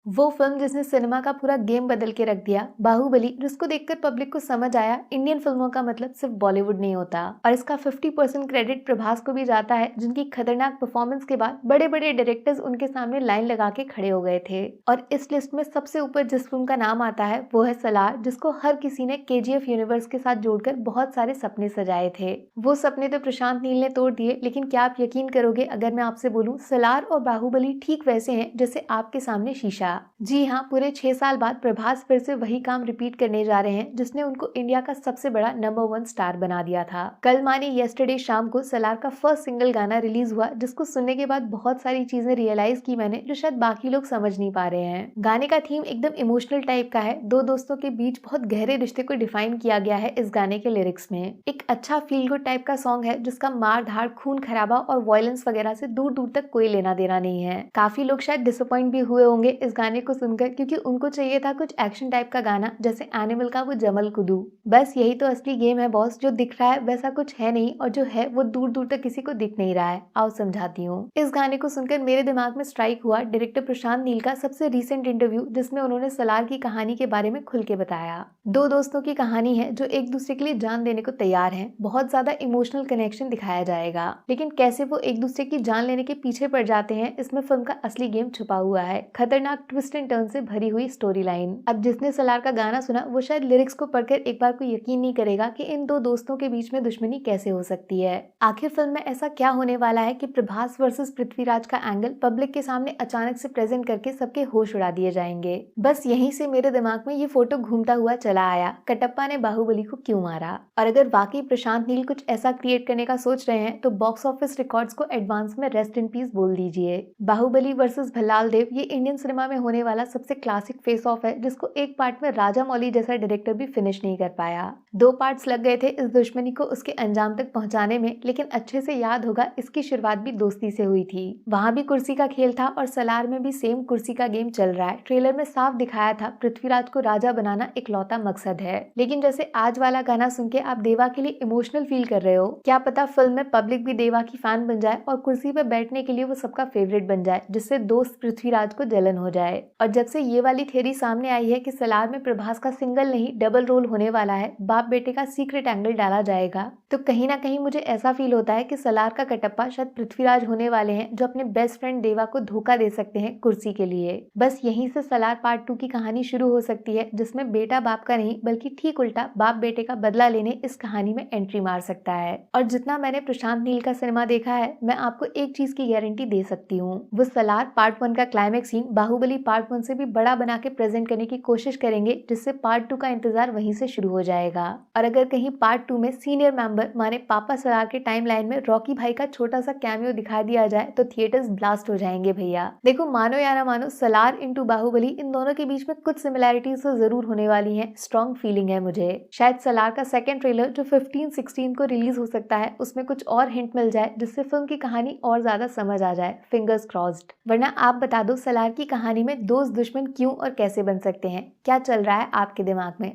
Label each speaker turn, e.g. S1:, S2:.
S1: वो फिल्म जिसने सिनेमा का पूरा गेम बदल के रख दिया, बाहुबली, जिसको देखकर पब्लिक को समझ आया इंडियन फिल्मों का मतलब सिर्फ बॉलीवुड नहीं होता। और इसका 50% क्रेडिट प्रभास को भी जाता है, जिनकी खतरनाक परफॉर्मेंस के बाद बड़े बड़े डायरेक्टर्स उनके सामने लाइन लगा के खड़े हो गए थे। और इस लिस्ट में सबसे ऊपर जिस फिल्म का नाम आता है वो है सलार, जिसको हर किसी ने KGF यूनिवर्स के साथ जोड़कर बहुत सारे सपने सजाए थे। वो सपने तो प्रशांत नील ने तोड़ दिए, लेकिन क्या आप यकीन करोगे अगर मैं आपसे बोलूं सलार और बाहुबली ठीक वैसे हैं जैसे आपके सामने शीशा। जी हाँ, पूरे 6 साल बाद प्रभास फिर से वही काम रिपीट करने जा रहे हैं जिसने उनको इंडिया का सबसे बड़ा नंबर 1 स्टार बना दिया था। कल माने यस्टरडे शाम को सलार का फर्स्ट सिंगल गाना रिलीज हुआ, जिसको सुनने के बाद बहुत सारी चीजें रियलाइज की मैंने जो शायद बाकी लोग समझ नहीं पा रहे हैं। गाने का थीम एकदम इमोशनल टाइप का है। दो दोस्तों के बीच बहुत गहरे रिश्ते को डिफाइन किया गया है इस गाने के लिरिक्स में। एक अच्छा फील गुड टाइप का सॉन्ग है जिसका मार धाड़, खून खराबा और वायलेंस वगैरह से दूर दूर तक कोई लेना देना नहीं है। काफी लोग शायद डिसअपॉइंट भी हुए होंगे इस गाने को सुनकर, क्योंकि उनको चाहिए था कुछ एक्शन टाइप का गाना, जैसे एनिमल का वो जमल कुदू। बस यही तो असली गेम है बॉस, जो दिख रहा है वैसा कुछ है नहीं, और जो है वो दूर दूर तक किसी को दिख नहीं रहा है। आओ समझाती हूँ। इस गाने को सुनकर मेरे दिमाग में स्ट्राइक हुआ डायरेक्टर प्रशांत नील का सबसे रिसेंट इंटरव्यू, जिसमें उन्होंने सलार की कहानी के बारे में खुल के बताया। दो दोस्तों की कहानी है जो एक दूसरे के लिए जान देने को तैयार हैं। बहुत ज्यादा इमोशनल कनेक्शन दिखाया जाएगा, लेकिन कैसे वो एक दूसरे की जान लेने के पीछे पड़ जाते हैं, इसमें फिल्म का असली गेम छुपा हुआ है। खतरनाक ट्विस्ट एंड टर्न से भरी हुई स्टोरी लाइन। अब जिसने सलार का गाना सुना वो शायद लिरिक्स को पढ़कर एक बार को यकीन नहीं करेगा कि इन दो दोस्तों के बीच में दुश्मनी कैसे हो सकती है। आखिर फिल्म में ऐसा क्या होने वाला है कि प्रभास वर्सेस पृथ्वीराज का एंगल पब्लिक के सामने अचानक से प्रेजेंट करके सबके होश उड़ा दिए जाएंगे। बस यहीं से मेरे दिमाग में ये फोटो घूमता हुआ चला आया, कटप्पा ने बाहुबली को क्यों मारा। और अगर वाकई प्रशांत नील कुछ ऐसा क्रिएट करने का सोच रहे हैं तो बॉक्स ऑफिस रिकॉर्ड्स को एडवांस में रेस्ट इन पीस बोल दीजिए। बाहुबली वर्सेस भल्लाल देव ये इंडियन सिनेमा में होने वाला सबसे क्लासिक फेस ऑफ है, जिसको एक पार्ट में राजा मौली जैसा डायरेक्टर भी फिनिश नहीं कर पाया। 2 पार्ट्स लग गए थे इस दुश्मनी को उसके अंजाम तक पहुंचाने में, लेकिन अच्छे से याद होगा इसकी शुरुआत भी दोस्ती से हुई थी। वहां भी कुर्सी का खेल था और सलार में भी सेम कुर्सी का गेम चल रहा है। ट्रेलर में साफ दिखाया था पृथ्वीराज को राजा बनाना इकलौता मकसद है। लेकिन जैसे आज वाला गाना सुन के आप देवा के लिए इमोशनल फील कर रहे हो, क्या पता फिल्म में पब्लिक भी देवा की फैन बन जाए और कुर्सी पर बैठने के लिए वो सबका फेवरेट बन जाए, जिससे दोस्त पृथ्वीराज को जलन हो जाए। और जब से ये वाली थ्योरी सामने आई है कि सलार में प्रभास का सिंगल नहीं डबल रोल होने वाला है, बाप बेटे का सीक्रेट एंगल डाला जाएगा, तो कहीं ना कहीं मुझे ऐसा फील होता है कि सलार का कटप्पा शायद पृथ्वीराज होने वाले हैं, जो अपने बेस्ट फ्रेंड देवा को धोखा दे सकते हैं कुर्सी के लिए। बस यहीं से सलार पार्ट 2 की कहानी शुरू हो सकती है, जिसमें बेटा बाप का नहीं बल्कि ठीक उल्टा बाप बेटे का बदला लेने इस कहानी में एंट्री मार सकता है। और जितना मैंने प्रशांत नील का सिनेमा देखा है, मैं आपको एक चीज की गारंटी दे सकती हूँ, वो सलार पार्ट 1 का क्लाइमेक्स सीन बाहुबली पार्ट 1 से भी बड़ा बना के प्रेजेंट करने की कोशिश करेंगे, जिससे पार्ट 2 का इंतजार वहीं से शुरू हो जाएगा। और अगर कहीं पार्ट 2 में सीनियर मेंबर माने पापा सलार के टाइमलाइन में रॉकी भाई का छोटा सा कैमियो दिखा दिया जाए तो थिएटर्स ब्लास्ट हो जाएंगे भैया। देखो, मानो या ना मानो, सलार इंटू बाहुबली, इन दोनों के बीच में कुछ सिमिलैरिटीज तो जरूर होने वाली हैं। स्ट्रॉन्ग फीलिंग है मुझे। शायद सलार का सेकंड ट्रेलर जो 15-16 को रिलीज हो सकता है, उसमें कुछ और हिंट मिल जाए, जिससे फिल्म की कहानी और ज्यादा समझ आ जाए। Fingers crossed. वरना आप बता दो, सलार की कहानी में दोस्त दुश्मन क्यों और कैसे बन सकते हैं? क्या चल रहा है आपके दिमाग में?